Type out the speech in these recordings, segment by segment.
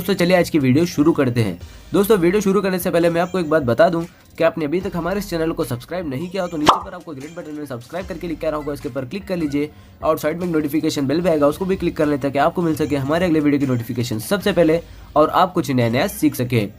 दोस्तों चलिए आज की वीडियो शुरू करते हैं। दोस्तों वीडियो शुरू करने से पहले मैं आपको एक बात बता दूं कि आपने अभी तक हमारे इस चैनल को सब्सक्राइब नहीं किया हो तो नीचे पर आपको ग्रीन बटन में सब्सक्राइब करके लिखा रहा होगा, इसके ऊपर क्लिक कर लीजिए और साइड में नोटिफिकेशन बेल भी आएगा, उसको भी क्लिक कर लेते हैं कि आपको मिल सके हमारे अगले वीडियो की नोटिफिकेशन सबसे पहले और आप कुछ नया नया सीख सके।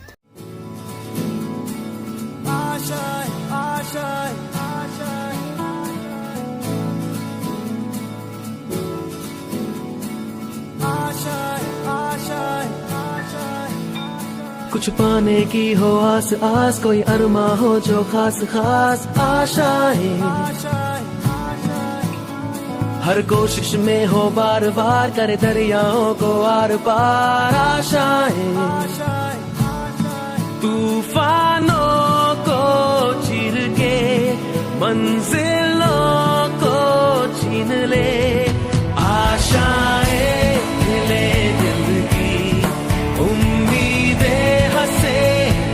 कुछ पाने की हो आस आस, कोई अरमा हो जो खास खास आशाएं, हर कोशिश में हो बार बार, करे दरियाओं को आर पार आशाएं, तूफानों को चीर के मंजिलों को छीन ले, आशाएं खिले दिल की, उम्मीदें हंसे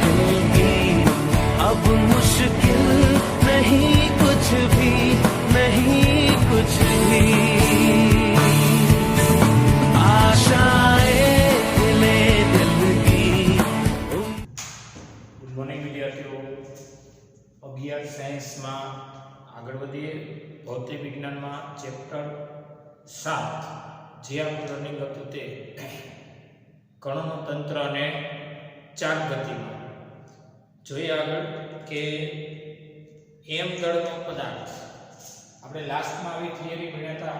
दिल की, अब मुश्किल नहीं कुछ भी, नहीं कुछ भी, आशाएं खिले दिल की। गुड मॉर्निंग विद्यार्थियों, 11 साइंस में आगळ वधीए। भौतिक विज्ञान में चैप्टर 7 जे आपणुं लर्निंग हतुं ते कणों तंत्र अने चार्ज गति में जोईए आगळ के एम दळनो पदार्थ। आपणे लास्ट में आवी थियरी भण्या हता,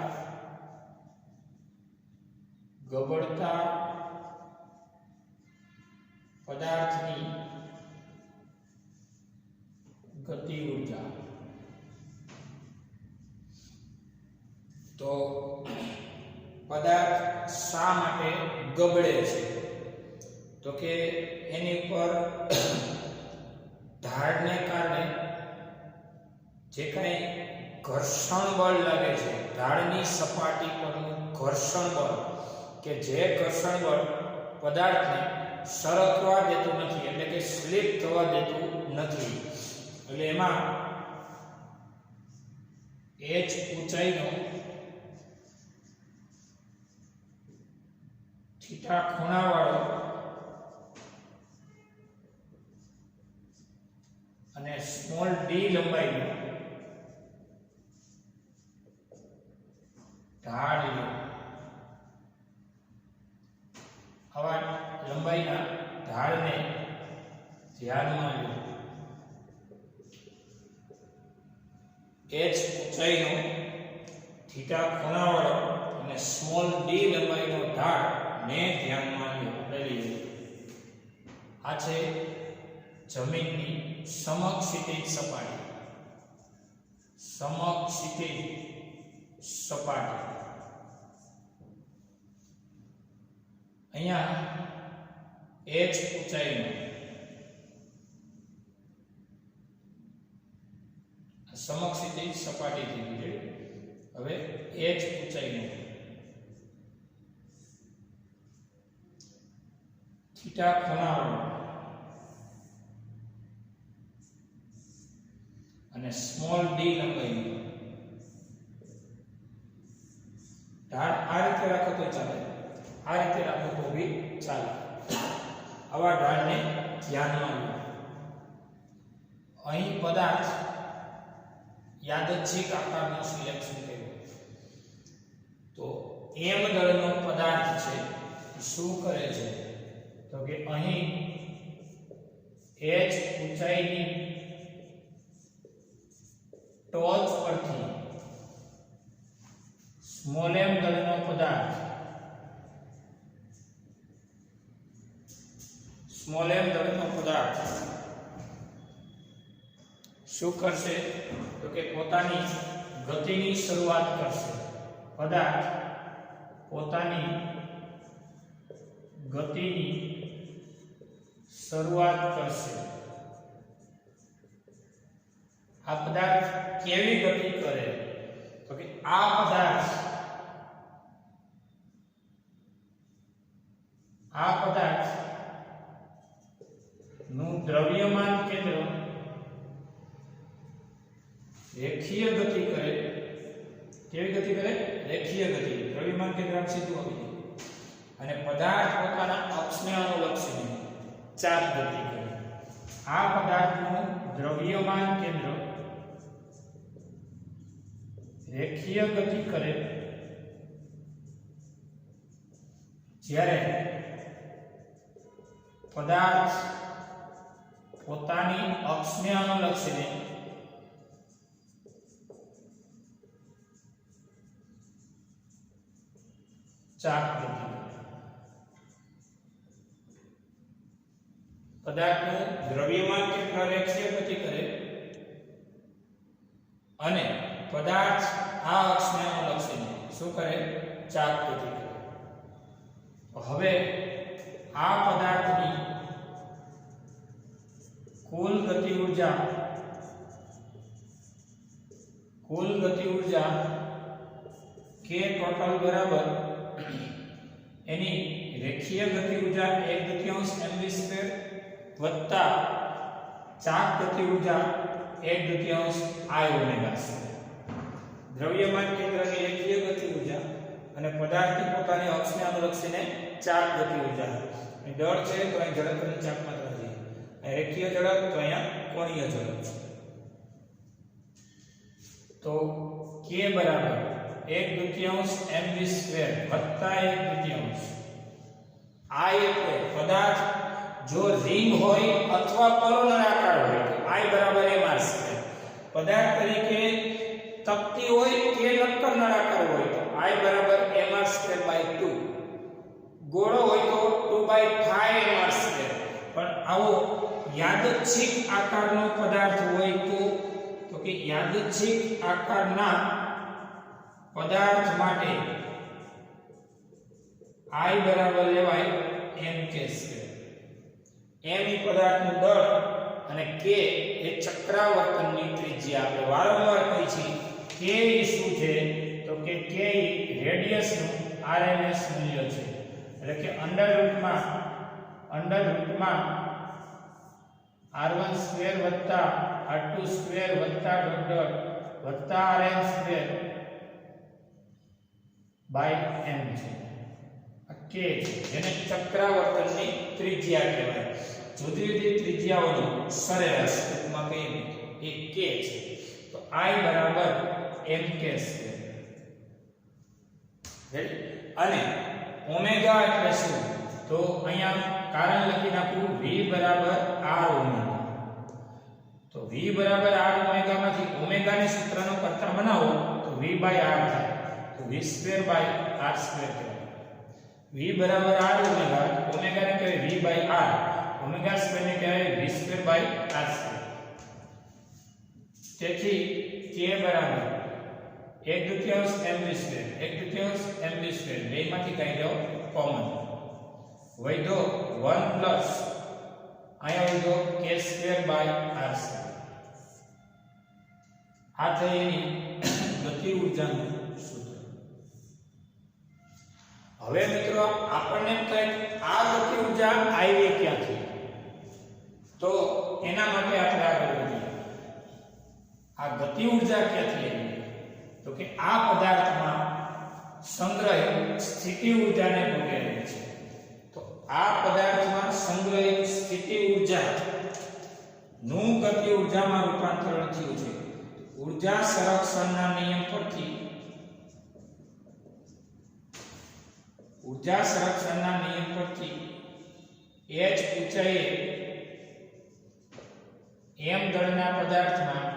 गबड़ता पदार्थनी गति ऊर्जा। तो पदार्थ शा माटे गबड़े छे, तो के एनी पर ढाळने कारणे जे काई घर्षण बल लागे छे, ढाळनी सपाटी परनुं घर्षण बल, के जे घर्षण बल पदार्थने सरकवा देतुं नथी, એટલે કે સ્લીપ થવા દેતું નથી। એટલે એમાં h ઊંચાઈનો थीटा ખૂણાવાળો અને સ્મોલ d લંબાઈનો ઢાળ લો। આવા લંબાઈના ઢાળને ધ્યાનમાં લો। h ઊંચાઈનો થીટા ખૂણાવાળો અને સ્મોલ d લંબાઈનો ઢાળ ने ध्यान में लो। आ छे जमीननी समक्षितिज सपाटी, समक्षितिज सपाटी। अहींया h ऊंचाईनो समक्षितिज सपाटी थी गई। हवे h ऊंचाईनो थीटा ખૂણાવાળો અને સ્મોલ d લંબાઈનો ઢાળ આ રીતે રાખો તો ચાલે, આ રીતે રાખો તો બી ચાલે। આવા ઢાળને ધ્યાનમાં લો। અહીં પદાર્થ યાદચ્છિક આકારનો સિલેક્શન કર્યો, તો m દળનો પદાર્થ છે શું કરે છે, तो कि अहीं h ऊंचाईनी टॉच परथी स्मॉल m दळनो पदार्थ, स्मॉल m दळनो पदार्थ शुं करशे, तो कि पोतानी गतिनी शरूआत करशे। पदार्थ पोतानी गतिनी शुरुआत करशे। आ पदार्थ केवी गति करे, तो कि आ पदार्थ नु द्रव्यमान केंद्र रेखीय गति करे। केवी गति करे? रेखीय गति। द्रव्यमान केंद्र आम सीधું આવી જાય। અને પદાર્થ પોતાના અક્ષને અનુલક્ષીને ચાપ ગતિ કરે. આ પદાર્થનું દ્રવ્યમાન કેન્દ્ર રેખીય ગતિ કરે જ્યારે પદાર્થ પોતાની અક્ષને અનુલક્ષીને ચાપ ગતિ કરે. પદાર્થનું દ્રવ્યમાન કેન્દ્ર રેખીય ગતિ કરે અને પદાર્થ આ અક્ષને અનુલક્ષીને શું કરે? ચાપ ગતિ કરે. હવે આ પદાર્થની કુલ ગતિ ઊર્જા k ટોટલ બરાબર એની રેખીય ગતિ ઊર્જા 1/2 mv² વત્તા ચાપ ગતિ ઊર્જા 1/2 I ઓમેગા છે. દ્રવ્યમાન કેન્દ્રની રેખીય ગતિ ઊર્જા અને પદાર્થની પોતાની અક્ષને અનુલક્ષીને ચાપ ગતિ ઊર્જા. અહીં દળ છે તો અહીં ઝડપ અને ચાપ માત્ર છે. અહીં રેખીય ઝડપ તો અહીંયા કોણીય ઝડપ છે. તો k બરાબર 1/2 mv² વત્તા 1/2 I એટલે પદાર્થ જો રિંગ હોય અથવા પરોનળાકાર હોય તો I બરાબર mr². પદાર્થ તરીકે તકતી હોય કે નક્કર નળાકાર હોય તો I બરાબર mr²/2. ગોળો હોય તો 2/5 mr². પણ આવો યાદચ્છિક આકારનો પદાર્થ હોય તો કે યાદચ્છિક આકારના પદાર્થ માટે I બરાબર લેવાય mk². m એ પદાર્થનું દળ અને k એ ચક્રાવર્તનની ત્રિજ્યા. આપણે વારંવાર કહી છે k એ શું છે તો કે k એ રેડિયસનું RMS મૂલ્ય છે. એટલે કે અંડર રૂટમાં r1² વત્તા r2² વત્તા વત્તા rm² બાય m છે. આ k છે જેને ચક્રાવર્તનની ત્રિજ્યા કહેવાય. જુદી જુદી ત્રિજ્યાઓની સરેરાશ ટૂંકમાં કહીએ એ k છે. તો I બરાબર mk². અને ઓમેગા એટલે શું તો અહીંયા કારણ લખી નાખું v બરાબર r ઓમેગા. તો v બરાબર r ઓમેગા માંથી ઓમેગા ને સૂત્રનો કરતા બનાવો તો v/r થાય. તો v² બાય r² કહેવાય. v બરાબર r ઓમેગા ઓમેગા ને કહેવાય v/r. ઓમેગા સ્ક્વેર ને કહેવાય v² બાય r². તેથી k બરાબર 1/2 mv². બેમાંથી કાઢી દો કોમન. વૈધો 1 પ્લસ અહીંયા વૈધો k² બાય r². આ થઈ એની ગતિ ઊર્જાનું સૂત્ર. હવે મિત્રો આપણને એમ કહે આ ગતિ ઊર્જા આવી ક્યાંથી તો એના માટે આપણે આગળ વધીએ. આ ગતિ ઊર્જા ક્યાંથી આવી તો કે આ પદાર્થમાં સંગ્રહિત સ્થિતિ ઊર્જાને ભોગવે છે. તો આ પદાર્થમાં સંગ્રહિત સ્થિતિ ઊર્જા નું ગતિ ઊર્જામાં રૂપાંતરણ થયું છે. ઊર્જા સંરક્ષણના નિયમ પરથી h ઊંચાઈએ m દળના પદાર્થમાં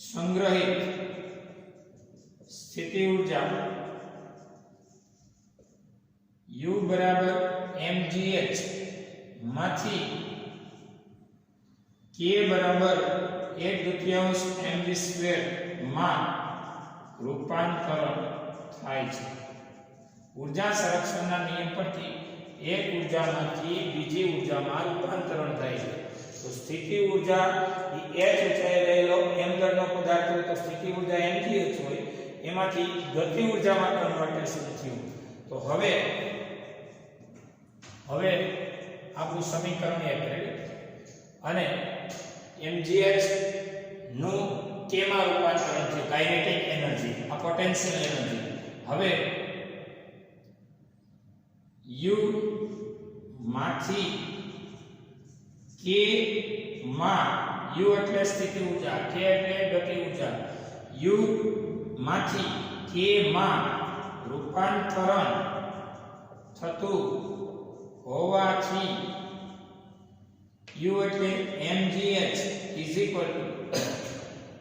સંગ્રહિત સ્થિતિ ઊર્જા u બરાબર mgh માંથી k બરાબર 1/2 mv² માં રૂપાંતરણ થાય છે. ઊર્જા સંરક્ષણના નિયમ પરથી એક ઊર્જામાંથી બીજી ઊર્જામાં રૂપાંતરણ થાય છે. તો સ્થિતિ ઊર્જા એ h ઊંચાઈએ રહેલો m દળનો પદાર્થ હોય તો સ્થિતિ ઊર્જા mgh હોય. એમાંથી ગતિ ઊર્જામાં કન્વર્ટેશન થયું. તો હવે આપણું સમીકરણ એક રેડી અને mgh નું k માં રૂપાંતરણ છે કાઇનેટિક એનર્જી આ પોટેન્શિયલ એનર્જી હવે u માંથી k માં u એટલે સ્થિતિ ઊર્જા, k એટલે ગતિ ઊર્જા, u માંથી k માં રૂપાંતરણ થતું હોવાથી u એટલે mgh is equal to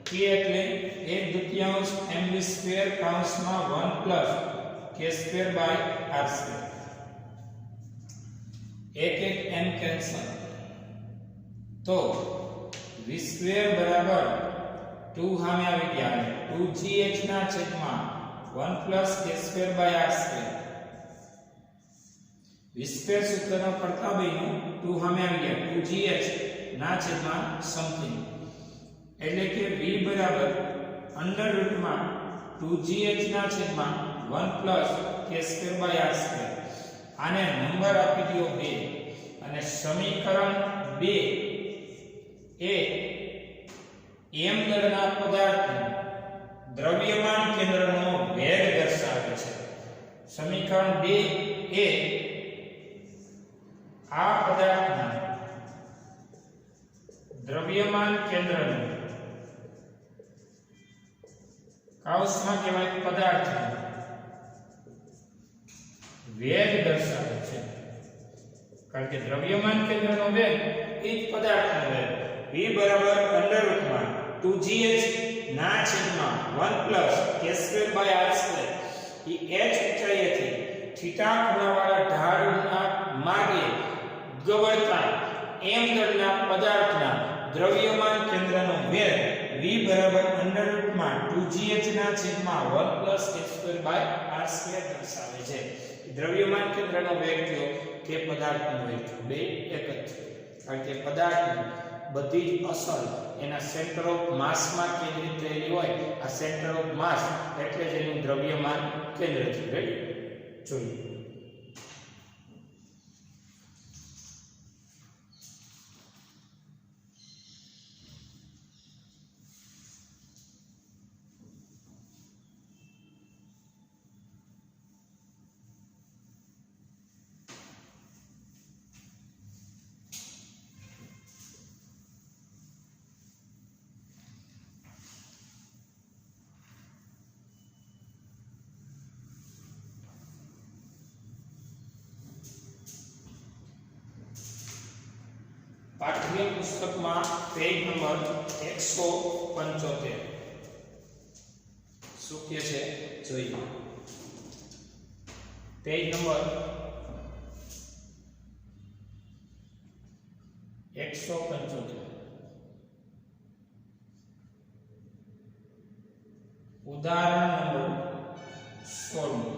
k એટલે 1/2 mv સ્ક્વેર કૌંસમાં 1 plus k square by r square, એક m કેન્સલ, તો v સ્ક્વેર બરાબર 2 સામે આવી ગયા અને 2gh ના છેદમાં 1 plus k square by r square, v square સૂત્રનો પડતા બન્યું 2 સામે આવી ગયા 2gh ના છેદમાં સમથિંગ, એટલે કે v બરાબર અંડર રૂટમાં 2gh ના છેદમાં 1 plus k square by r square. આને નંબર આપી દો 2 અને સમીકરણ 2 એ m દળના પદાર્થનું દ્રવ્યમાન કેન્દ્રનો વેગ દર્શાવે છે. સમીકરણ 2 એ આ પદાર્થના દ્રવ્યમાન કેન્દ્રનું કૌંસમાં કહેવાય પદાર્થ વેગ દર્શાવે છે, કારણ કે દ્રવ્યમાન કેન્દ્રનો વેગ એ જ પદાર્થનો વેગ. v બરાબર અંડર રૂટમાં 2gh ના છેદમાં 1 plus k square by r square, એ h ઊંચાઈએથી થીટા ખૂણાવાળા ઢાળના માર્ગે ગવડતા m દળના પદાર્થના દ્રવ્યમાન કેન્દ્રનો વેગ v બરાબર અંડર રૂટમાં 2gh ના છેદમાં 1 plus k square by r square દર્શાવે છે. દ્રવ્યમાન કેન્દ્રનો વેગ કયો કે પદાર્થનો વેગ, બે એક જ છે, કારણ કે પદાર્થની બધી જ અસર એના સેન્ટર ઓફ માસમાં કેન્દ્રિત થયેલી હોય. આ સેન્ટર ઓફ માસ એટલે જ એનું દ્રવ્યમાન કેન્દ્ર છે. રેડી, જોઈએ. પાઠ્ય પુસ્તકમાં પેજ નંબર 175 શું કહે છે જોઈએ. પેજ નંબર 175 ઉદાહરણ નંબર 16.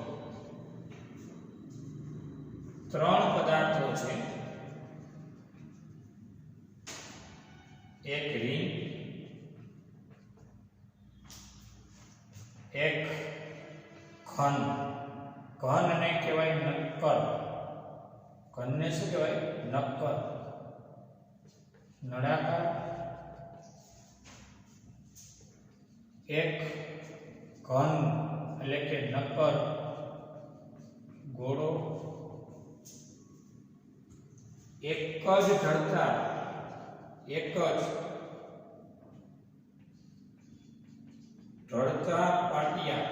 ત્રણ પદાર્થો છે, એક રિંગ, એક ઘન. ઘનને કહેવાય નક્કર. ઘનને શું કહેવાય? નક્કર. નળાકાર, એક ઘન એટલે કે નક્કર ગોળો, એક જ ઢળતા, એક જ ઢળતા પાટિયા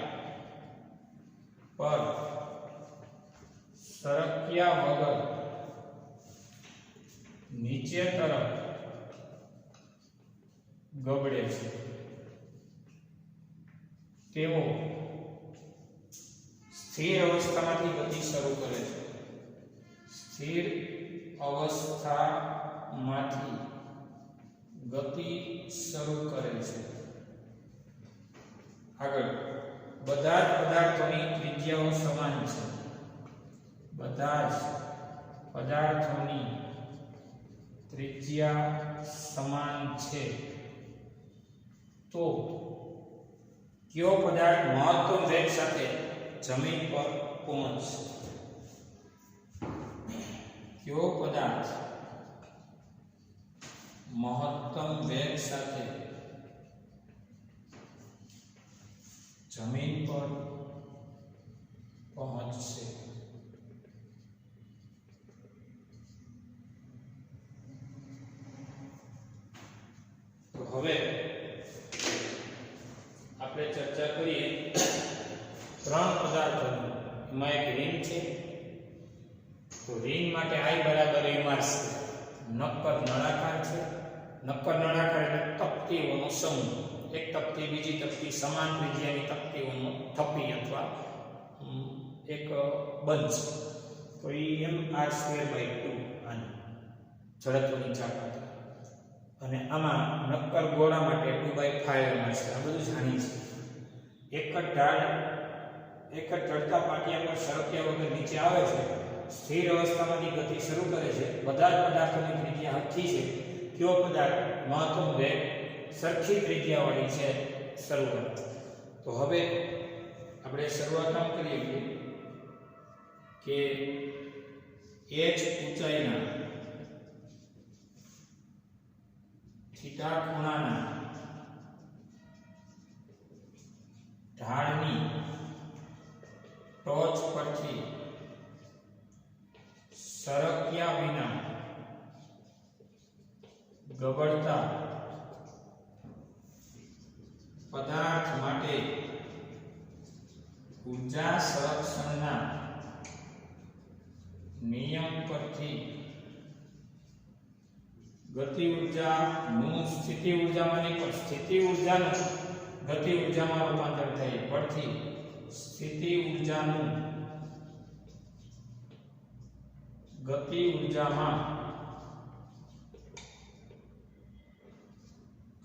પર સરક્યા વગર નીચે તરફ ગબડે છે તેઓ સ્થિર અવસ્થામાંથી ગતિ શરૂ કરે છે. સ્થિર અવસ્થામાંથી ગતિ શરૂ કરે છે. આગળ, બધા જ પદાર્થોની ત્રિજ્યાઓ સમાન છે. બધા જ પદાર્થોની ત્રિજ્યા સમાન છે. તો કયો પદાર્થ મહત્તમ વેગ સાથે જમીન પર પહોંચશે? કયો પદાર્થ મહત્તમ વેગ સાથે જમીન પર હવે આપણે ચર્ચા કરીએ ત્રણ પદાર્થોની. એમાં એક રિંગ છે. તો રિંગ માટે I બરાબર mr². નક્કર નળાકાર છે. નક્કર નળાકાર એટલે તકતીઓનો સમૂહ. એક તકતી બીજી તકતી સમાન ત્રિજ્યાની તકતીઓનો થપ્પી અથવા એક બંચ. તો એ mr²/2 આની જડત્વની તાકાત. અને આમાં નક્કર ગોળા માટે 2/5 mr². આ બધું જાણી છે. એક જ ચડતા પાટિયા પર સરક્યા વગર નીચે આવે છે. સ્થિર અવસ્થામાંથી ગતિ શરૂ કરે છે. બધા જ પદાર્થોની ત્રિજ્યા હરખી છે. કયો પદાર્થ મહત્તમ વેગ સરખી ત્રિજ્યાવાળી છે? શરૂઆત. તો હવે આપણે શરૂઆત આમ કરીએ કે h ઊંચાઈના થીટા ખૂણાના ઢાળની ટોચ પરથી સરક્યા વિના ગબડતા પદાર્થ માટે ઊર્જા સંરક્ષણના નિયમ પરથી ગતિ ઊર્જાનું સ્થિતિ ઊર્જામાં નહીં પણ સ્થિતિ ઊર્જાનું ગતિ ઊર્જામાં રૂપાંતર થાય. પરથી સ્થિતિ ઊર્જાનું ગતિ ઊર્જામાં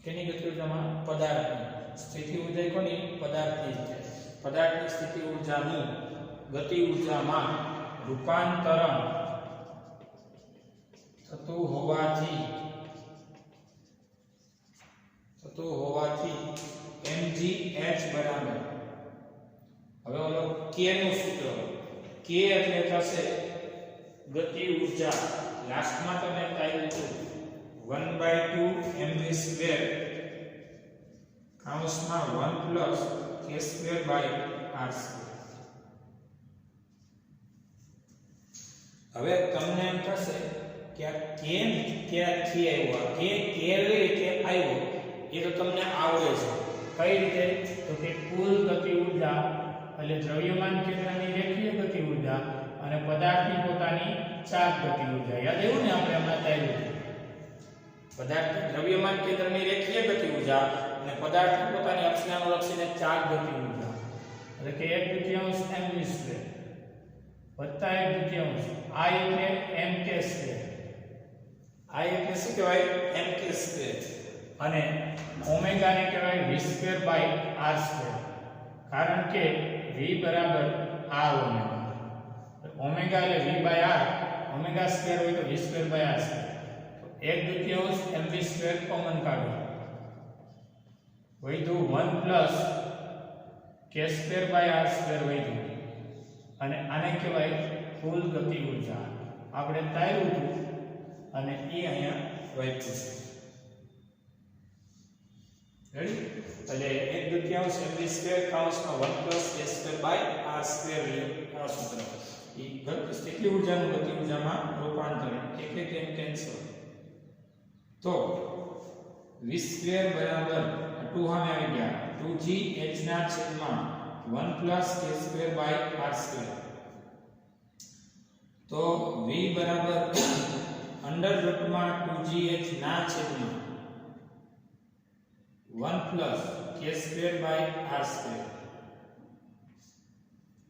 કેની ગતિ ઊર્જામાં? પદાર્થની. સ્થિતિ ઊર્જા કોની? પદાર્થની છે. પદાર્થની સ્થિતિ ઊર્જાનું ગતિ ઊર્જામાં રૂપાંતરણ થતું હોવાથી mgh બરાબર. હવે ઓલો k નું સૂત્ર. k એટલે થશે ગતિ ઊર્જા. લાસ્ટમાં તમે કાઢ્યું હતું 1/2 mv² કૌંસમાં 1 + k²/r². હવે તમને એમ થશે કે આ કેમ ક્યાંથી આવ્યો? આ કેવી રીતે આવ્યો એ તો તમને આવડે છે. કઈ રીતે? તો કે કુલ ગતિ ઊર્જા એટલે દ્રવ્યમાન કેન્દ્રની રેખીય ગતિ ઊર્જા અને પદાર્થની પોતાની ચાક ગતિ ઊર્જા. યાદ આવ્યું ને? આપણે હમણાં તાર્યું પદાર્થ દ્રવ્યમાન કેન્દ્રની રેખીય ગતિ ઊર્જા અને પદાર્થની પોતાની અક્ષને અનુલક્ષીને ચાક ગતિ ઊર્જા એટલે કે 1/2 mv² વત્તા 1/2 I એટલે mk². I એટલે શું કહેવાય? mk². અને ઓમેગા ને કહેવાય v²/r². કારણ કે v બરાબર r ઓમેગા. ઓમેગા એટલે v/r. ઓમેગા સ્ક્વેર હોય તો v²/r². તો 1/2 mv² કોમન કાઢો. વધ્યું 1 + k²/r² વધ્યું. અને આને કહેવાય કુલ ગતિ ઊર્જા. આપણે તાર્યું હતું અને એ અહીંયા વાંચ્યું છે. રેડી? એટલે 1/2 mv² કૌંસમાં 1 + k²/r² આ સૂત્ર. એ સ્થિતિ ઊર્જાનું ગતિ ઊર્જામાં રૂપાંતરણ. એક એમ કેન્સલ. તો v² બરાબર 2 સામે આવી ગયા 2gh ના છેદમાં 1 + k²/r². તો v બરાબર √2gh ના છેદમાં 1 + k²/r².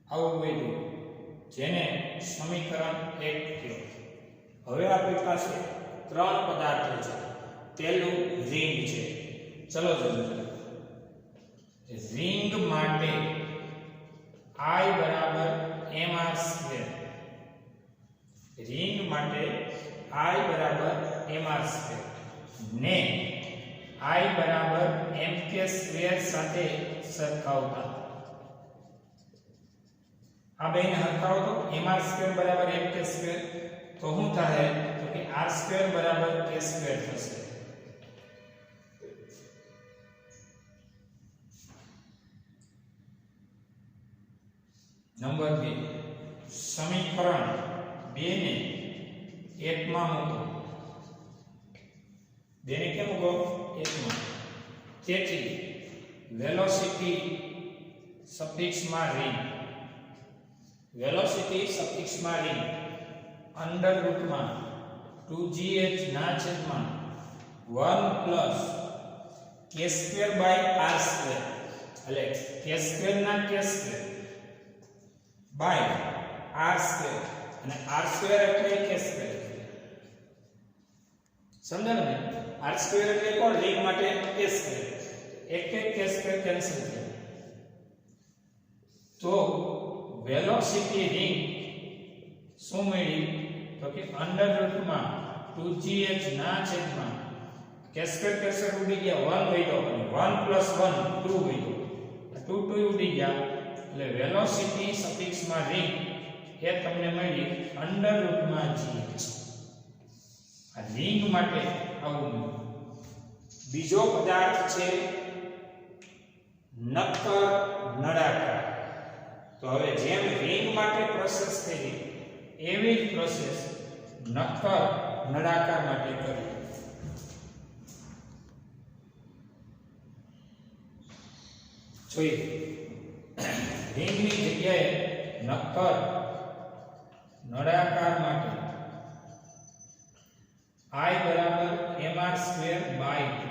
આવું વધ્યું જેને સમીકરણ 1 કહે. હવે આપણી પાસે ત્રણ પદાર્થો છે. પહેલું રિંગ છે. ચલો જોઈએ. રિંગ માટે I બરાબર mr². રિંગ માટે I બરાબર mr² ને I બરાબર mk² સાથે સરખાવતા. આ બેને સરખાવો તો mr² બરાબર mk² તો શું થાય? તો કે r² બરાબર k² થશે. નંબર 2 સમીકરણ 2 ને 1 માં મૂકો. 2 ને કેમ મૂકો? 1 માં. તેથી વેલોસિટી સફિક્સમાં રિંગ, વેલોસિટી સફિક્સમાં રિંગ અંડર રૂટમાં 2gh ના છેદમાં 1 plus k square by r square, એટલે k સ્ક્વેર ના k square by r square, અને r સ્ક્વેર એટલે k સ્ક્વેર. સમજાયું ને? r સ્ક્વેર એટલે કોણ? રિંગ માટે k સ્ક્વેર, એક k સ્ક્વેર કેન્સલ થયો. તો વેલોસિટી રિંગ શું મળી? તો કે અંડર રૂટમાં 2gh ના છેદમાં k સ્ક્વેર ઉડી ગયા, 1 વધ્યો, અને 1 પ્લસ 1 2 વધ્યો, 2 ઉડી ગયા, એટલે વેલોસિટી સફિક્સમાં રિંગ એ તમને મળી અંડર રૂટમાં gh. આ રિંગ માટે આવું. બીજો પદાર્થ છે નક્કર નળાકાર. તો હવે જેમ રિંગ માટે પ્રોસેસ થઈ એવી જ પ્રોસેસ નક્કર નળાકાર માટે કરી. જોઈએ રિંગની જગ્યાએ નક્કર નળાકાર માટે I બરાબર mr²/2.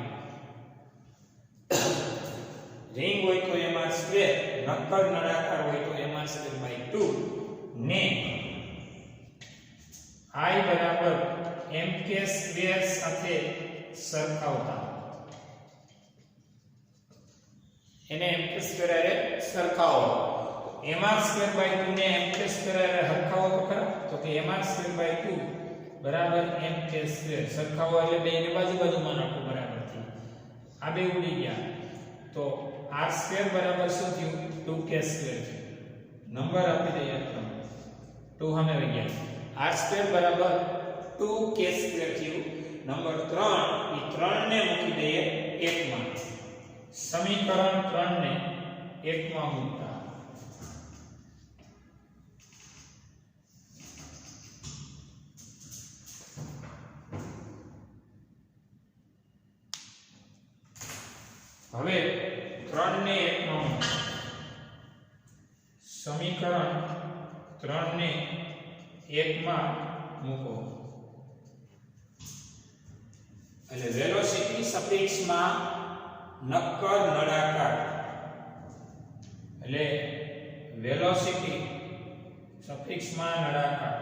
રિંગ હોય તો mr², નક્કર નળાકાર હોય તો mr²/2 ને I બરાબર mk² સાથે સરખાવતા, એને mk² હારે સરખાવો. mr²/2 ને mk² હારે સરખાવો તો ખરા? તો કે mr²/2 બરાબર mk² સરખાવો એટલે બેને બાજુમાં નાખો બરાબર થી. આ બે ઉડી ગયા તો r² બરાબર શું થયું? 2k² થયું. નંબર આપી દઈએ 2 સામે આવી ગયા. r² બરાબર 2k² થયું. નંબર 3 એ 3 ને મૂકી દઈએ 1 માં. સમીકરણ 3 ને 1 માં મૂકતા હવે 3 ને 1 માં મૂકો. સમીકરણ 3 ને 1 માં મૂકો એટલે વેલોસિટી સફિક્સમાં નક્કર નળાકાર, એટલે વેલોસિટી સફિક્સમાં નળાકાર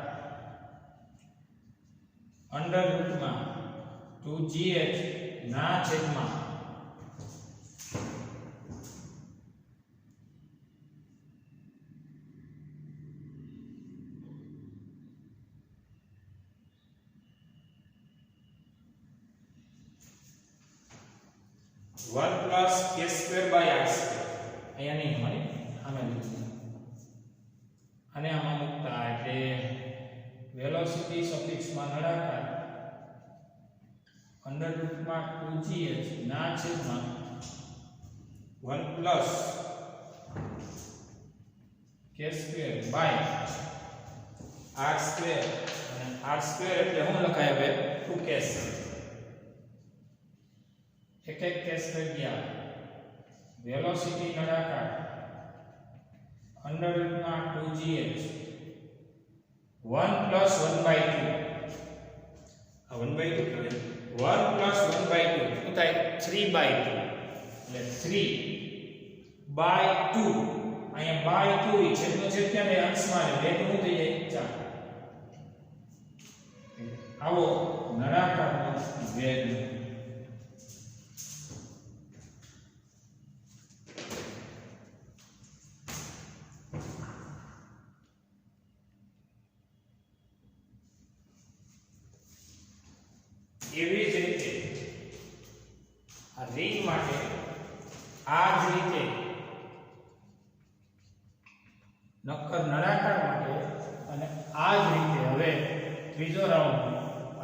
અંડર રૂટમાં 2gh ના છેદમાં 1 plus k²/r². અહીંયા નહીં મળે, આમાં લીધું અને આમાં મૂકતા એટલે વેલોસિટી સફિક્સમાં નળાકાર અંડર રૂટમાં 2gh ના છેદમાં 1 plus k²/r², અને r² એટલે શું લખાય હવે? 2k². એક k² ગયા. વેલોસિટી નળાકાર અંડર રૂટમાં 2gh 1 plus 1/2. આ 1/2 કહેવાય. 1 plus 1/2 શું થાય? 3/2. એટલે 3/2. અહીંયા બાય 2 છેદનો છેદ ક્યાં અંશમાં લે, એટલે શું થઈ જાય? 4. આવો નળાકારનો વેગ. એવી જ રીતે આ રિંગ માટે આ જ રીતે નક્કર નળાકાર માટે અને આ જ રીતે હવે ત્રીજો રાઉન્ડ,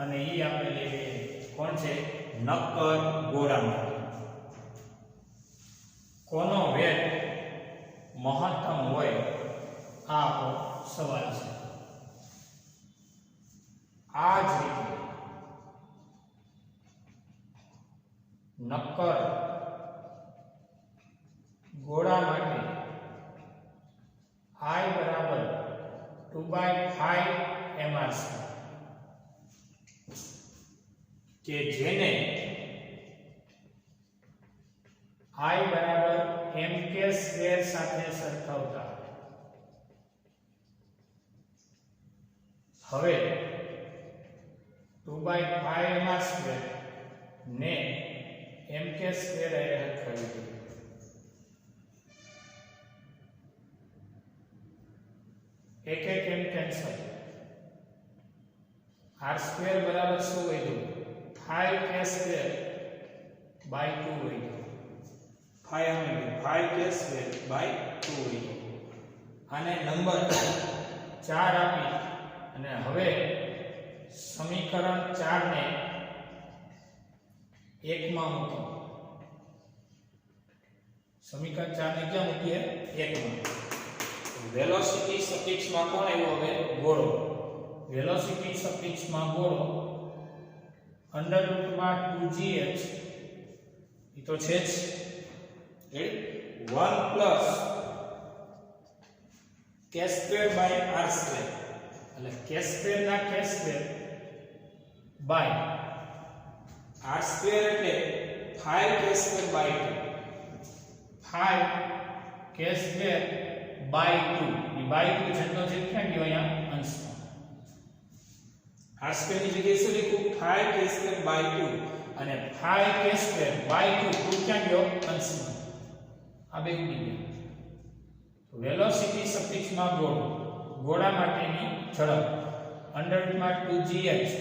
અને એ આપણે લઈએ કોણ છે? નક્કર ગોળા માટે. કોનો વેગ મહત્તમ હોય આ આપણો સવાલ છે. આ જ રીતે નક્કર કે જેને I બરાબર mk સ્ક્વેર સાથે સરખાવતા હવે 2/5 સ્ક્વેર ને mk સ્ક્વેર એ સરખાવી એક એક એમ કેન્સલ r સ્ક્વેર બરાબર શું વધ્યું 5k સ્ક્વેર બાય 2 વધ્યું 5k સ્ક્વેર બાય 2 વધ્યું આને નંબર 4 આપી અને હવે સમીકરણ 4 ને 1 માં મૂકો સમીકરણ 4 ને ક્યાં મૂકીએ 1 માં વેલોસિટી સફિક્સમાં કોણ આવ્યો હવે ગોળો વેલોસિટી સફિક્સમાં ગોળો અંડર રૂટમાં 2gh એ તો છે જ 1 plus k square by r square એટલે k સ્ક્વેર ના k square by r square એટલે 5k square by 2 5k square by 2 એ બાય 2 જેટલો છે ક્યાં ગયો અહીંયા અંશમાં r સ્ક્વેર ની જગ્યાએ શું લખ્યું 5k સ્ક્વેર બાય 2 અને 5k સ્ક્વેર બાય 2 ક્યાં ગયો અંશમાં આ બે ઉડી ગયા તો વેલોસિટી સફિક્સમાં ગોળો ગોળા માટેની ઝડપ અંડર રૂટમાં 2gh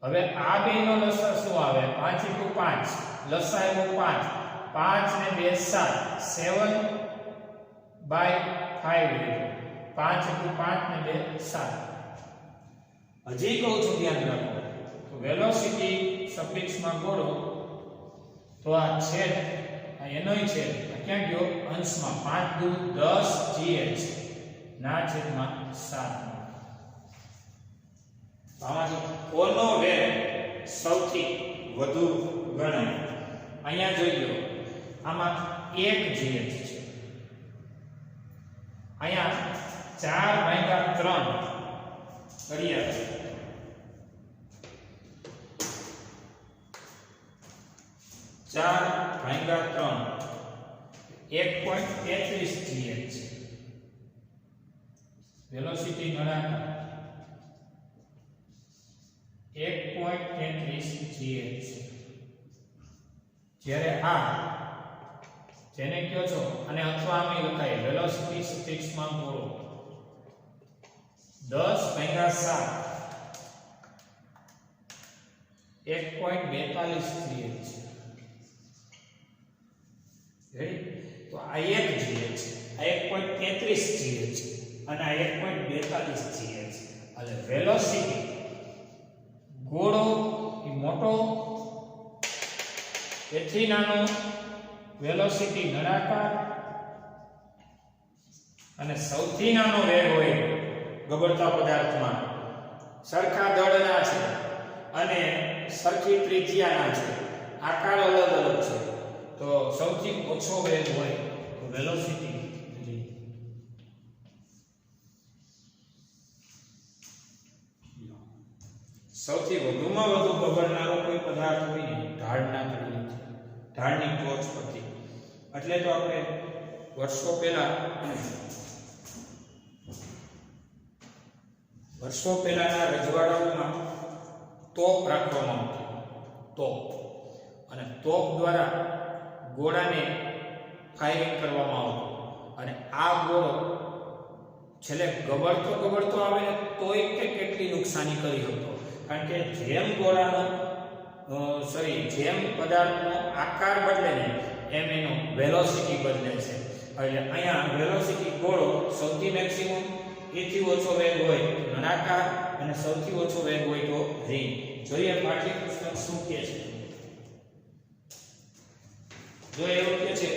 હવે આ બેનો લસા શું આવે 5 * 5 લસા આવ્યો 5 5 ને 2 7 7/5 5 * 5 ને 2 7 હજી કહું છું ધ્યાન રાખો તો વેલોસિટી સફિક્સમાં ગોળો તો આ છેદ આ એનોય છે ક્યાં ગયો અંશમાં 5 * 10 gh ના છેદમાં 7 આમાં કોનો વેગ સૌથી વધુ ગણાય અહીંયા જોઈ લો આમાં 1 gh છે અહીંયા 4/3 કરીએ 1.33 gh વેલોસિટી નળાકાર 1.33 gh જ્યારે આ જેને કયો છો અને અથવા આમે લખાય વેલોસિટી સફિક્સમાં ગોળો 10/7 1.42 gh રેડી તો આ 1 gh આ 1.33 gh અને આ 1.42 gh એટલે વેલોસિટી ગોળો એ મોટો એથી નાનો વેલોસિટી નળાકાર અને સૌથી નાનો વેગ હોય ગબડતા પદાર્થમાં સરખા દળના છે અને સરખી ત્રિજ્યાના છે આકાર અલગ અલગ છે તો સૌથી ઓછો વેગ હોય તો વેલોસિટી સૌથી વધુમાં વધુ ગબડનારો કોઈ પદાર્થ હોય ને ઢાળના તળિયે ઢાળની ટોચ પરથી એટલે તો આપણે વર્ષો પહેલાના રજવાડાઓમાં તોપ રાખવામાં આવતી તોપ અને તોપ દ્વારા ગોળાને ફાયરિંગ કરવામાં આવતું અને આ ગોળો છેલ્લે ગબડતો આવે ને તોય તે કેટલી નુકસાની કરી હતો કારણ કે જેમ ગોળાનો જેમ પદાર્થનો આકાર બદલે ને એમ એનો વેલોસિટી બદલે છે એટલે અહીંયા વેલોસિટી ગોળો સૌથી મેક્સિમમ એથી ઓછો વેગ હોય નળાકાર અને સૌથી ઓછો વેગ હોય તો રિંગ જોઈએ પાઠ્યપુસ્તક શું કહે છે જો એવું કહે છે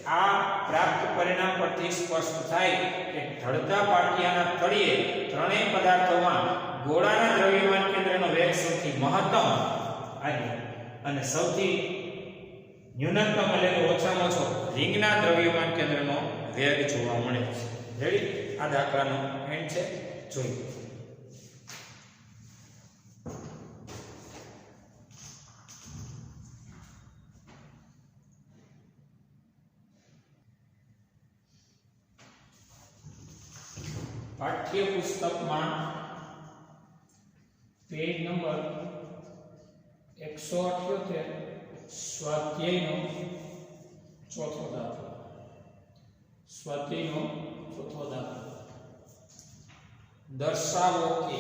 આ પ્રાપ્ત પરિણામ પરથી સ્પષ્ટ થાય કે ઢળતા પાટિયાના તળિયે ત્રણેય પદાર્થોમાં ગોળાના દ્રવ્યમાન કેન્દ્રનો વેગ સૌથી મહત્તમ અને સૌથી ન્યૂનતમ એટલે ઓછામાં ઓછો રિંગના દ્રવ્યમાન કેન્દ્રનો વેગ જોવા મળે છે રેડી આ દાખલાનો એન્ડ છે જોઈએ પાઠ્યપુસ્તકમાં પેજ નંબર 178 સ્વાધ્યાયનો ચોથો દાખલો. સ્વાધ્યાયનો ચોથો દાખલો. દર્શાવો કે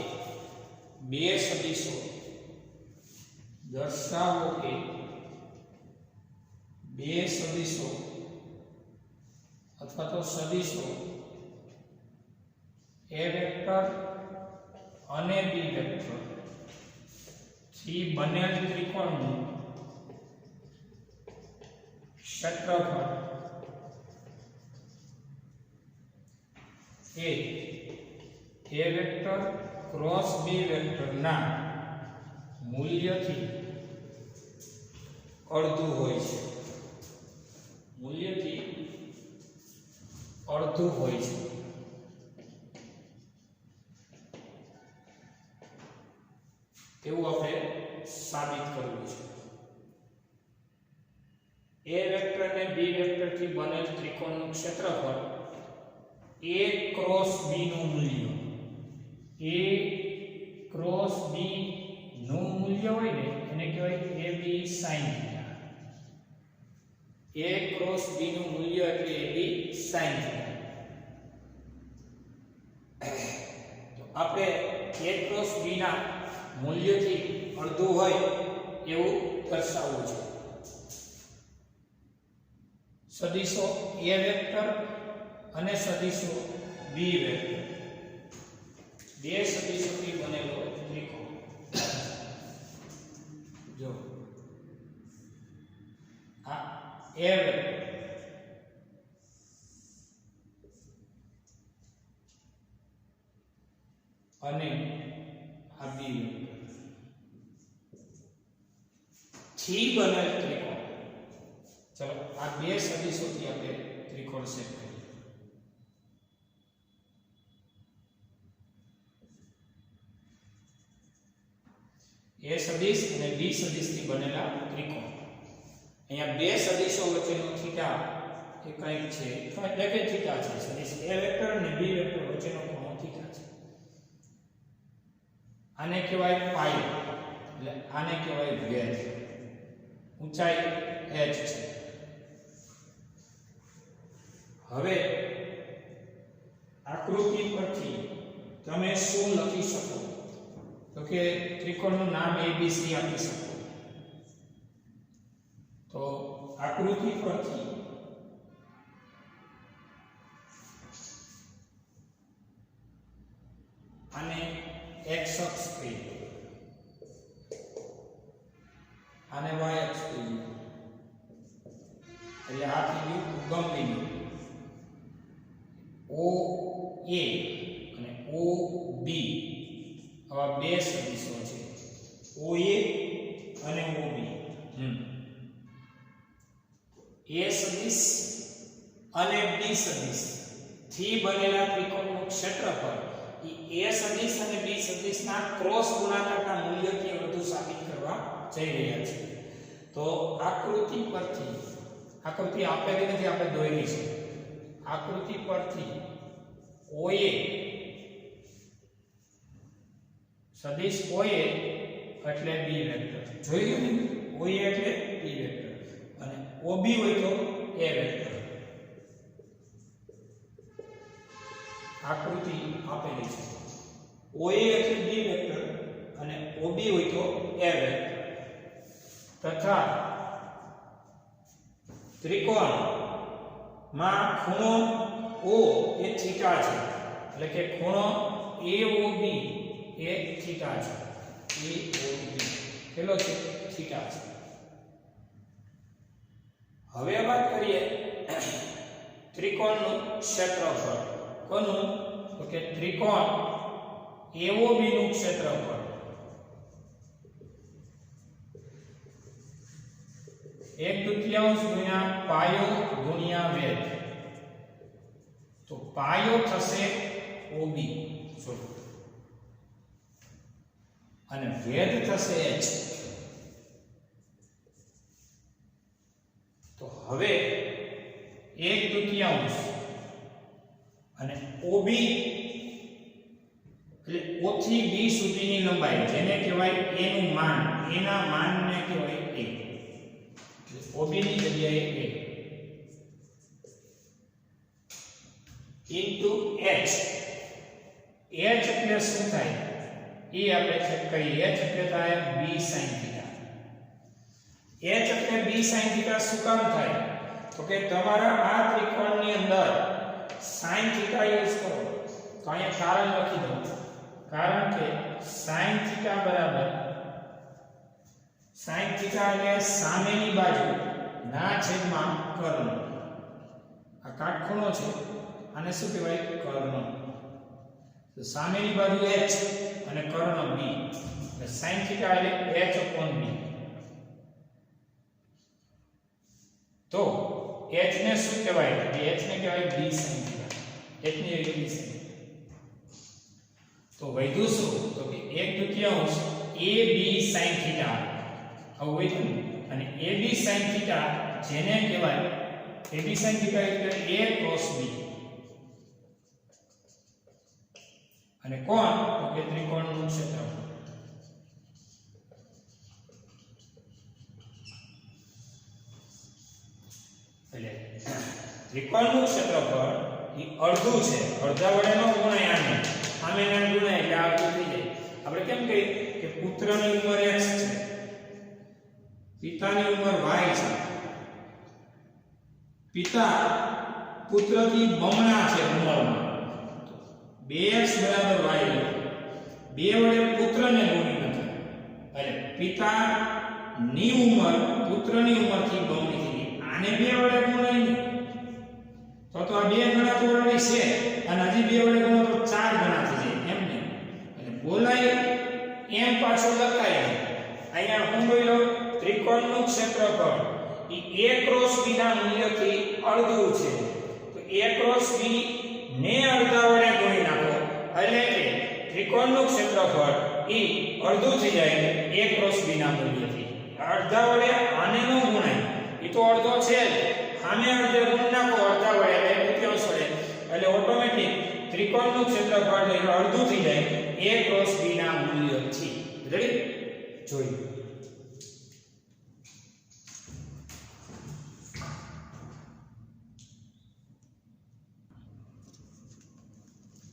બે સદિશો અથવા તો સદિશો એ વેક્ટર અને બી વેક્ટર થી બનેલ ત્રિકોણનું ક્ષેત્રફળ એ વેક્ટર ક્રોસ બી વેક્ટરના મૂલ્યથી અડધું હોય છે. એવું આપણે સાબિત કરવું છે. એ વેક્ટર અને બી વેક્ટર થી બનેલ ત્રિકોણનું ક્ષેત્રફળ a ક્રોસ b નું મૂલ્ય હોય ને એને કહેવાય ab sin θ. a cross b નું મૂલ્ય એટલે ab sin θ. તો આપણે a ક્રોસ b ના મૂલ્યથી અડધું હોય એવું દર્શાવવું છે. સદિશો a વેક્ટર અને સદિશો b વેક્ટર બે સદિશોથી બનેલો ત્રિકોણ. જો આ a વેક્ટર અને આ b વેક્ટર થી બનેલ ત્રિકોણ. ચલો આ બે સદિશોથી આપણે ત્રિકોણ સેટ કરીએ. a સદિશ અને b સદિશથી બનેલા ત્રિકોણ. અહીંયા બે સદિશો વચ્ચેનો થીટા એ કંઈક છે, એટલે કે થીટા છે. સદિશ a વેક્ટર અને b વેક્ટર વચ્ચેનો ખૂણો થીટા છે. આને કહેવાય પાયો, એટલે આને કહેવાય વેધ. ઊંચાઈ h છે. હવે આકૃતિ પરથી તમે શું લખી શકો? તો કે ત્રિકોણનું નામ ABC આપી શકો. તો આકૃતિ પરથી આને x અક્ષ કહીએ, આને y અક્ષ કહીએ, એટલે આ થઈ ગયું ઉગમ બિંદુ OA અને OB. આવા બે સદિશો છે, OA અને OB. A સદિશ અને B સદિશ થી બનેલા ત્રિકોણનું ક્ષેત્રફળ એ A સદિશ અને B સદિશના ક્રોસ ગુણાકારના મૂલ્યથી વધુ સાબિત કરવા જઈ રહ્યા છે. તો આકૃતિ પરથી, આકૃતિ આપેલી નથી, આપણે દોરેલી છે. આકૃતિ પરથી OA સદિશ OA એટલે b વેક્ટર. જોઈ લો ને, OA એટલે b વેક્ટર અને OB હોય તો a વેક્ટર. આકૃતિ આપેલી છે. OA એટલે b વેક્ટર અને OB હોય તો a વેક્ટર. તથા ત્રિકોણ માં ખૂણો O એ થીટા છે, એટલે કે ખૂણો AOB એ થીટા છે. AOB કેટલો છે? થીટા છે. હવે વાત કરીએ ત્રિકોણનું ક્ષેત્રફળ. કોનું? તો કે ત્રિકોણ AOB નું ક્ષેત્રફળ. એક દુત્યાંશ ગુણ્યા પાયો ગુણ્યા વેધ. તો પાયો થશે OB અને વેધ થશે h. તો હવે એક દુત્યાંશ અને OB એટલે O થી B સુધીની લંબાઈ જેને કહેવાય A નું માન, એના માનને કહેવાય A. એટલે OB ની જગ્યાએ A into H. H એટલે શું થાય એ આપણે ચેક કરીએ. H એટલે થાય B sin theta. H એટલે B sin theta શું કામ થાય તો કે તમારા આ ત્રિકોણની અંદર sin theta યુઝ કરો તો અહીંયા કારણ લખી દો. કારણ કે sin theta બરાબર sin theta એટલે સામેની બાજુ ના છેદમાં કર્ણ. આ કાટખૂણો છે, આને શું કહેવાય કર્ણ. તો સામેની બાજુ h અને કર્ણ b એટલે sin theta એટલે h upon b. તો h ને શું કહેવાય h ને કહેવાય b sin theta. h ની વેલ્યુ b sin. તો વધ્યું શું તો કે 1/2 ab sin theta આવું વધ્યું. અને ab sin theta જેને કહેવાય ab sin theta એટલે a cos b. અને કોણ તો કે ત્રિકોણનું ક્ષેત્રફળ. એટલે ત્રિકોણનું ક્ષેત્રફળ એ અડધું છે. અડધા વડે નો ગુણાય આને, સામેના ગુણાય એટલે અડધું થઈ જાય. આપણે કેમ કહીએ કે પુત્રની ઉંમર x છે, પિતાની ઉંમર y છે. પિતા પુત્રથી બમણા છે ઉંમરમાં, 2x બરાબર y લે. 2 વડે પુત્રને ગુણી નાખે એટલે પિતાની ઉંમર પુત્રની ઉંમરથી બમણી થઈ ગઈ. આને 2 વડે ગુણાય ને તો આ 2 ગણા તો ઓલરેડી છે અને હજી 2 વડે ગુણો તો 4 ગણા થઈ જાય એમ ને. એટલે બોલાય એમ પાછો લખાય. અહીંયા હું બોલ્યો ત્રિકોણનું ક્ષેત્રફળ એ a ક્રોસ b ના મૂલ્યથી અડધું છે. તો a ક્રોસ b ને અડધા વડે ગુણી નાખો એટલે કે ત્રિકોણનું ક્ષેત્રફળ એ અડધું થઈ જાય a ક્રોસ b ના મૂલ્યથી. અડધા વડે આને નો ગુણાય, એ તો અડધો છે જ. આને અડધે ગુણ નાખો અડધા વડે એટલે તૃતીયાંશ વડે એટલે ઓટોમેટિક ત્રિકોણનું ક્ષેત્રફળ અડધું થઈ જાય a ક્રોસ b ના મૂલ્યથી. રેડી જોઈએ.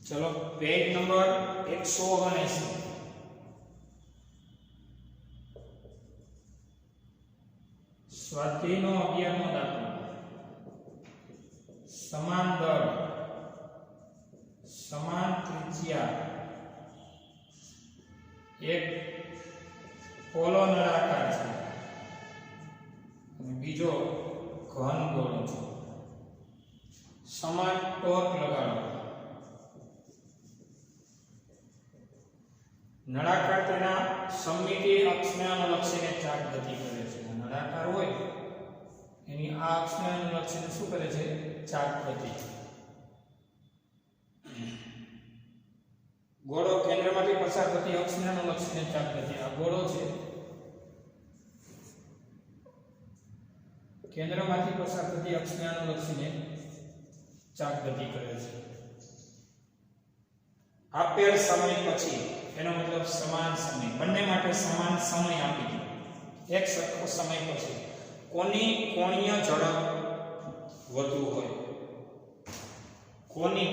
चलो पेज नंबर 179 स्वाध्यायનો 11મો દાખલો. સમાન દળ, સમાન ત્રિજ્યા, એક પોલો નળાકાર છે અને બીજો ઘન ગોળો છે. સમાન ટોર્ક લગાડો. નળાકાર તેના સમમિતિ અક્ષને અનુલક્ષીને ચાપ ગતિ કરે છે. નળાકાર હોય એની આ અક્ષને અનુલક્ષીને શું કરે છે ચાપ ગતિ. ગોળો કેન્દ્રમાંથી પસાર થતી અક્ષને અનુલક્ષીને ચાપ ગતિ. આ ગોળો છે, કેન્દ્રમાંથી પસાર થતી અક્ષને અનુલક્ષીને ચાપ ગતિ કરે છે. આપેલ સમય પછી એનો મતલબ સમાન સમય, બંને માટે સમાન સમય આપી દો. એક સરખો સમય પછી કોની કોણીય ઝડપ વધુ હોય, કોની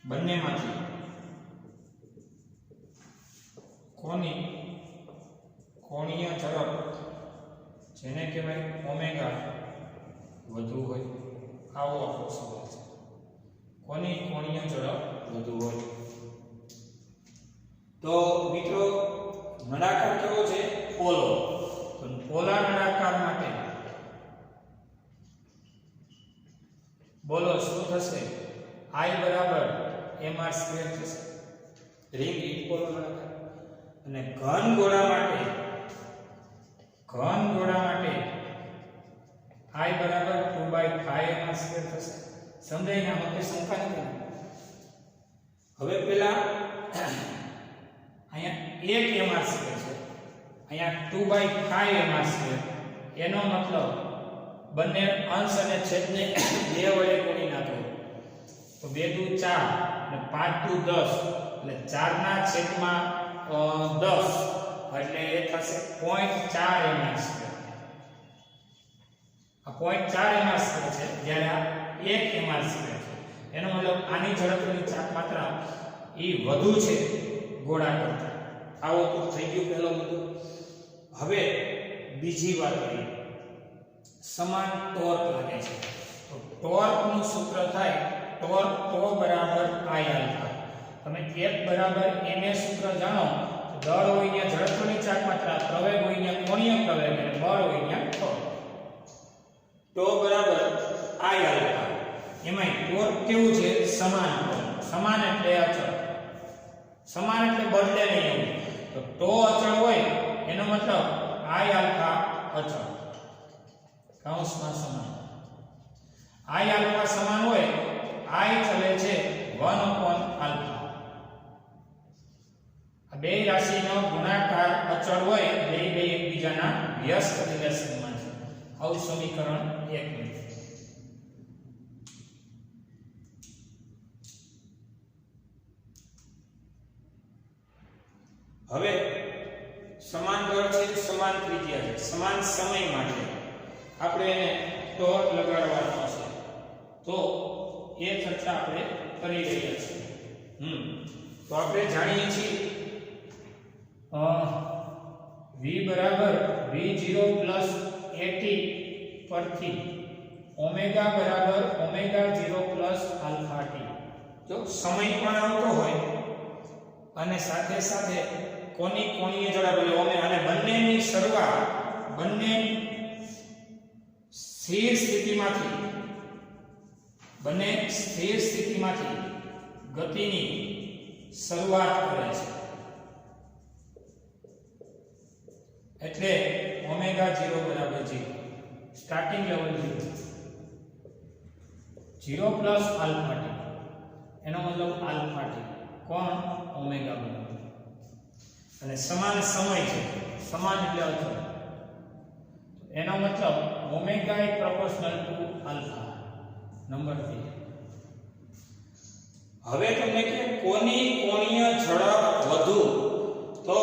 બંનેમાંથી કોની કોણીય ઝડપ જેને કહેવાય ઓમેગા વધુ હોય. આવો આખો સવાલ છે. કોની કોણીય ઝડપ વધુ હોય. તો મિત્રો નળાકાર કેવો છે પોલો. તો પોલા નળાકાર માટે બોલો શું થશે I બરાબર mr² થશે. રિંગ ઇક્વલ નળાકાર. અને ઘન ગોળા માટે I બરાબર 2/5 થશે. સમજાય ના મને શંકા નથી. હવે પેલા અહીંયા 1 mr² છે, અહીંયા 2/5 mr². એનો મતલબ બંને અંશ અને છેદને 2 વડે ગુણી નાખો તો 2 દુ 4 અને 5 દુ 10 એટલે 4 ના છેદમાં 10 એટલે એ થશે 0.4 mr². આ 0.4 mr² છે જ્યારે આ 1 mr² છે. એનો મતલબ આની જડત્વની ચાક માત્રા એ વધુ છે ગોળા કરતા. આવો તો થઈ ગયું પહેલો મુદ્દો. હવે બીજી વાત કરીએ, સમાન ટોર્ક લાગે છે તો ટોર્ક નું સૂત્ર થાય ટોર્ક ટો બરાબર I આલ્ફા. તમે 1 બરાબર ma સૂત્ર જાણો તો દળ હોય ત્યાં જડત્વની ચાક માત્રા, પ્રવેગ હોય ત્યાં કોણીય પ્રવેગ અને બળ હોય ત્યાં ટોર્ક. ટો બરાબર I આલ્ફા. એમાં ટોર્ક કેવું છે? સમાન ટોર્ક. સમાન એટલે અચળ, સમાન એટલે બદલે નહીં એવું. તો ટો અચળ હોય એનો મતલબ I આલ્ફા અચળ કૌંસમાં સમાન. I આલ્ફા સમાન હોય I ચલે છે 1/આલ્ફા. આ બે રાશિનો ગુણાકાર અચળ હોય એટલે એ બે એકબીજાના વ્યસ્ત રિલેશનમાં છે. આવું સમીકરણ 1 મળે. હવે સમાન દળ છે, સમાન ત્રિજ્યા છે, સમાન સમય માટે આપણે એને ટોર્ક લગાડવાનો છે. તો એ ચર્ચા આપણે કરી રહ્યા છીએ. તો આપણે જાણીએ છીએ v બરાબર v0 પ્લસ at પરથી ઓમેગા બરાબર ઓમેગા 0 પ્લસ આલ્ફા t. જો સમય પણ આવતો હોય અને સાથે સાથે કોની કોણીય જડત્વ અને બંનેની શરૂઆત બંને સ્થિર સ્થિતિમાંથી ગતિની શરૂઆત કરે છે. એટલે ઓમેગા 0 બરાબર 0, starting level 0 plus alpha t. એનો મતલબ આલ્ફા t કોણ? ઓમેગા બરાબર. અને સમાન સમય છે, સમાન એટલે અચળ. એનો મતલબ omega is proportional to alpha. Number 3. હવે તમને કે કોની કોણીય ઝડપ વધુ? તો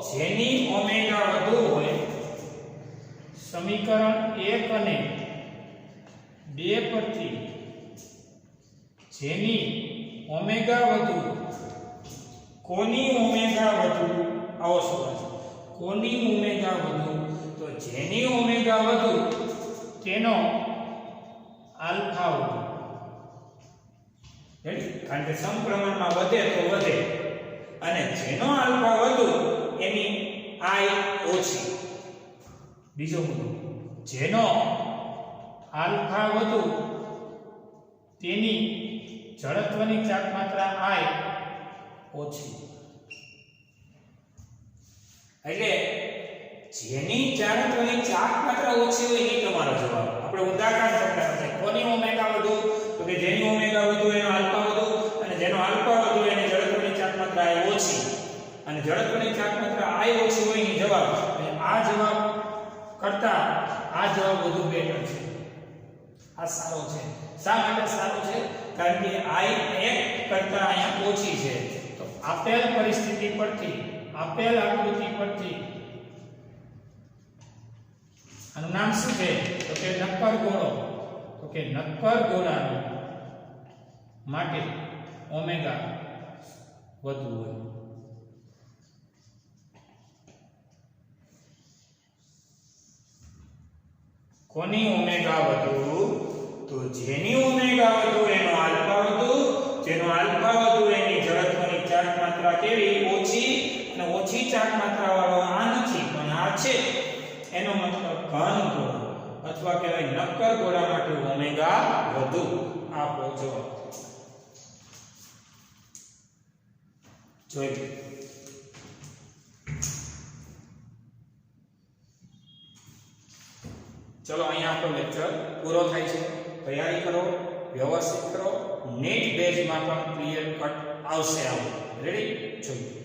જેની ઓમેગા વધુ હોય, સમીકરણ 1 અને 2 પરથી જેની ઓમેગા વધુ, કોની ઓમેગા વધુ, આવો સવાલ છે. કોની ઓમેગા વધુ? તો જેની ઓમેગા વધુ તેનો આલ્ફા વધુ. કારણ કે સમપ્રમાણમાં વધે તો વધે, અને જેનો આલ્ફા વધુ એની I ઓછી. બીજો મુદ્દો, જેનો આલ્ફા વધુ તેની જડત્વની ચાક માત્રા I ઓછી. એટલે જેની જડત્વની ચાક માત્રા ઓછી હોય એ તમારો જવાબ. આપણે ઉદાહરણ સમજાવવા છે. કોની ઓમેગા વધુ? તો કે જેની ઓમેગા વધુ એનો આલ્ફા વધુ, અને જેનો આલ્ફા વધુ એની જડત્વની ચાક માત્રા I ઓછી, અને જડત્વની ચાક માત્રા I ઓછી હોય એ જવાબ. આ જવાબ કરતા આ જવાબ વધુ બેટર છે. આ સારો છે. શા માટે સારો છે? કારણ કે I 1 કરતા અહીંયા ઓછી છે. તો આપેલ પરિસ્થિતિ પરથી, આપેલ આકૃતિ પરથી આનું નામ શું છે? તો કે નક્કર ગોળો. તો કે નક્કર ગોળા માટે ઓમેગા વધુ હોય. કોની ઓમેગા વધુ? તો જેની ઓમેગા વધુ એનો આલ્ફા વધુ, જેનો આલ્ફા વધુ એની જડત્વની ચાક માત્રા કેવી? ઓછી. અને ઓછી ચાક માત્રા વાળો આ નથી પણ આ છે. એનો મતલબ ઘન ગોળા અથવા કહેવાય નક્કર ગોળા માટે ઓમેગા વધુ. આ જવાબ જોઈ લો. ચલો અહીંયા આપણો લેક્ચર પૂરો થાય છે. તૈયારી કરો, વ્યવસ્થિત કરો. નેટ બેઝમાં પણ ક્લિયર કટ આવશે. આવું રેડી? જોઈએ.